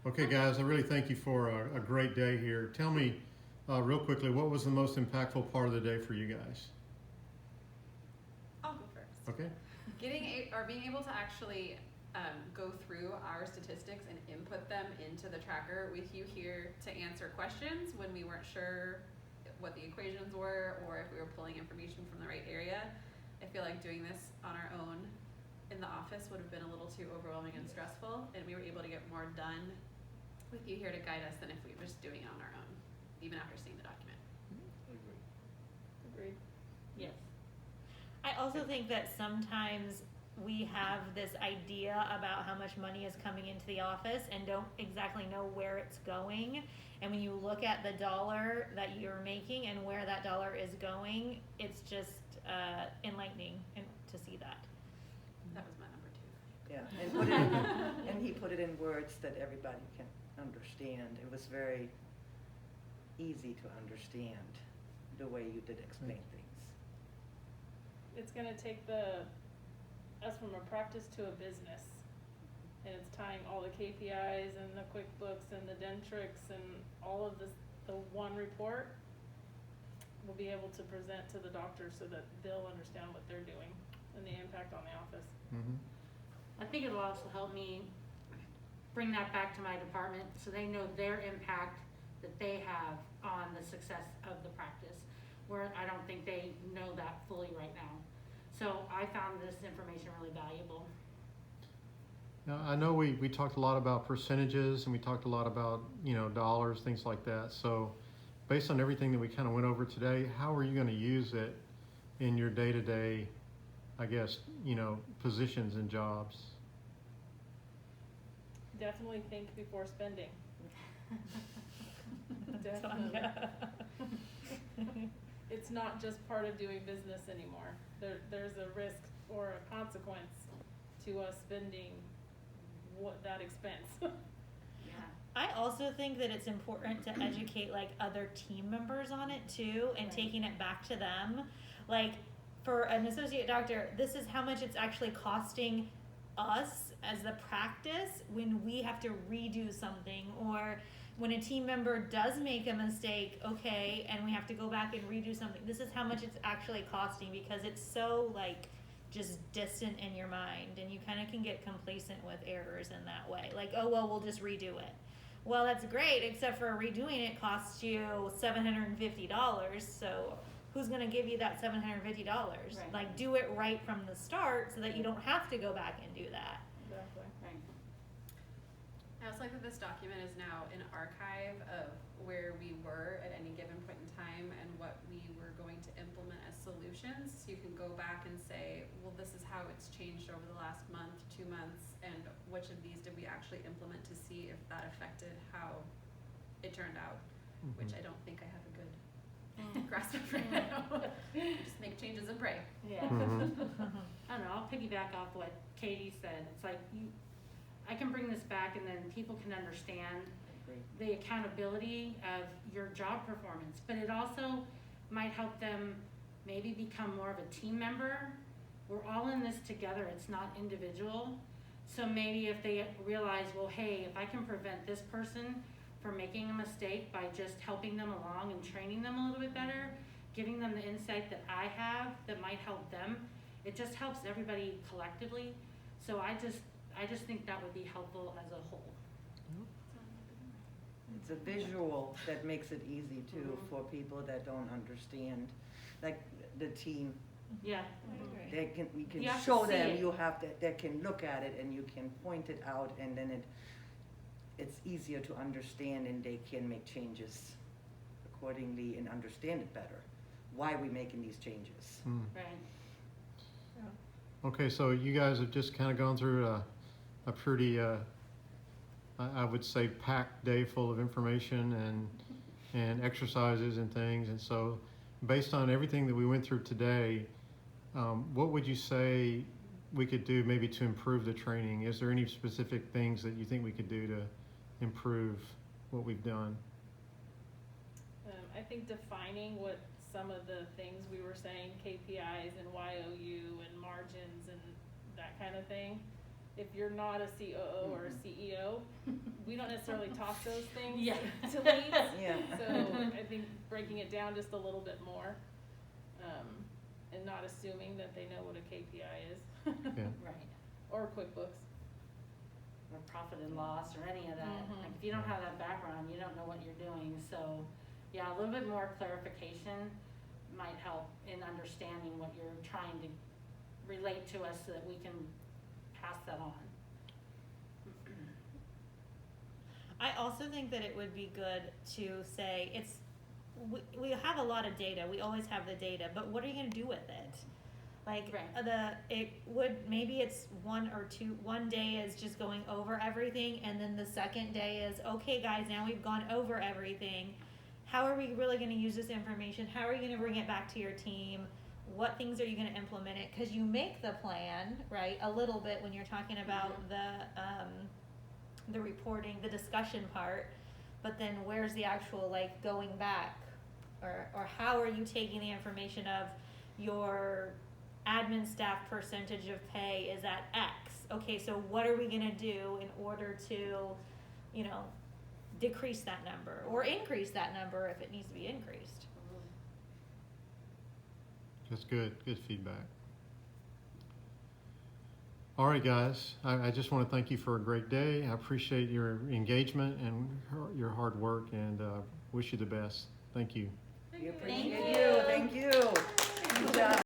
Okay, guys, I really thank you for a great day here. Tell me real quickly, what was the most impactful part of the day for you guys? I'll go first. Okay. Being able to actually go through our statistics and input them into the tracker with you here to answer questions when we weren't sure what the equations were or if we were pulling information from the right area. I feel like doing this on our own in the office would have been a little too overwhelming and stressful, and we were able to get more done with you here to guide us than if we were just doing it on our own, even after seeing the document. Agreed. Yes. I also think that sometimes we have this idea about how much money is coming into the office and don't exactly know where it's going. And when you look at the dollar that you're making and where that dollar is going, it's just enlightening to see that. That was my number 2. Yeah, and he put it in words that everybody can understand. It was very easy to understand the way you did explain things. It's going to take us from a practice to a business, and it's tying all the KPIs and the QuickBooks and the Dentrix and all of this, the one report. We'll be able to present to the doctors so that they'll understand what they're doing and the impact on the office. Mm-hmm. I think it'll also help me bring that back to my department so they know their impact that they have on the success of the practice, where I don't think they know that fully right now. So I found this information really valuable. Now, I know we talked a lot about percentages and we talked a lot about, dollars, things like that. So based on everything that we kind of went over today, how are you going to use it in your day-to-day, I guess, positions and jobs? Definitely think before spending. Definitely. It's not just part of doing business anymore. There's a risk or a consequence to us spending that expense. Yeah. I also think that it's important to educate other team members on it too, and Right. taking it back to them. Like for an associate doctor, this is how much it's actually costing us as the practice when we have to redo something, or when a team member does make a mistake, okay, and we have to go back and redo something. This is how much it's actually costing, because it's so just distant in your mind, and you kind of can get complacent with errors in that way. Oh well, we'll just redo it. Well, that's great, except for redoing it costs you $750. So who's going to give you that $750? Right. Do it right from the start so that you don't have to go back and do that. Exactly. Right. I also like that this document is now an archive of where we were at any given point in time and what we were going to implement as solutions. So you can go back and say, well, this is how it's changed over the last month, 2 months, and which of these did we actually implement to see if that affected how it turned out, which I don't think I have a good grasp of right now. Just make changes and pray. Yeah. I don't know, I'll piggyback off what Katie said. It's I can bring this back and then people can understand the accountability of your job performance, but it also might help them maybe become more of a team member. We're all in this together, it's not individual. So maybe if they realize, well, hey, if I can prevent this person from making a mistake by just helping them along and training them a little bit better, giving them the insight that I have that might help them, it just helps everybody collectively. So I just think that would be helpful as a whole. It's a visual that makes it easy too for people that don't understand, like the team. Yeah. We can You have to show see them. it. You have to. They can look at it and you can point it out, and then it's easier to understand, and they can make changes accordingly and understand it better. Why we making these changes? Right. Okay, so you guys have just kind of gone through a pretty, I would say, packed day full of information and exercises and things. And so based on everything that we went through today, what would you say we could do maybe to improve the training? Is there any specific things that you think we could do to improve what we've done? I think defining what some of the things we were saying, KPIs and YOU and margins and that kind of thing. If you're not a COO or a CEO, we don't necessarily talk those things Yeah. to leads. Yeah. So I think breaking it down just a little bit more, and not assuming that they know what a KPI is. Yeah. Right. Or QuickBooks. Or profit and loss or any of that. Mhm. Like, if you don't have that background, you don't know what you're doing. So, yeah, a little bit more clarification might help in understanding what you're trying to relate to us so that we can pass that on. I also think that it would be good to say we have a lot of data. We always have the data, but what are you going to do with it? Like Right. maybe it's one day is just going over everything, and then the second day is, okay guys, now we've gone over everything. How are we really going to use this information? How are you going to bring it back to your team? What things are you going to implement it? Because you make the plan, right, a little bit when you're talking about the reporting, the discussion part, but then where's the actual, like, going back, or how are you taking the information of your admin staff percentage of pay is at X? Okay, so what are we gonna do in order to, you know, decrease that number or increase that number if it needs to be increased? That's good feedback. All right, guys, I just want to thank you for a great day. I appreciate your engagement and your hard work, and wish you the best. Thank you. We appreciate Thank you. Thank you. Good job.